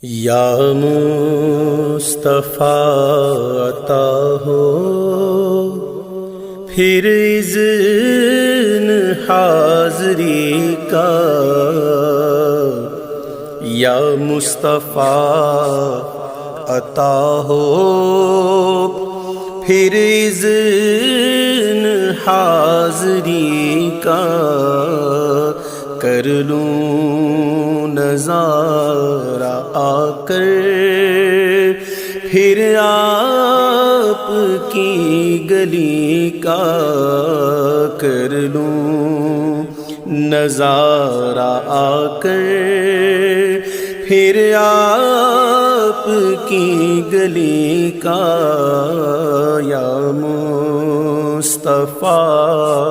یا مصطفیٰ عطا ہو پھر اذن حاضری کا، یا مصطفیٰ عطا ہو پھر اذن حاضری کا، کر لوں نظارہ آ کر پھر آپ کی گلی کا، کر لوں نظارہ آ کر پھر آپ کی گلی کا، یا مصطفیٰ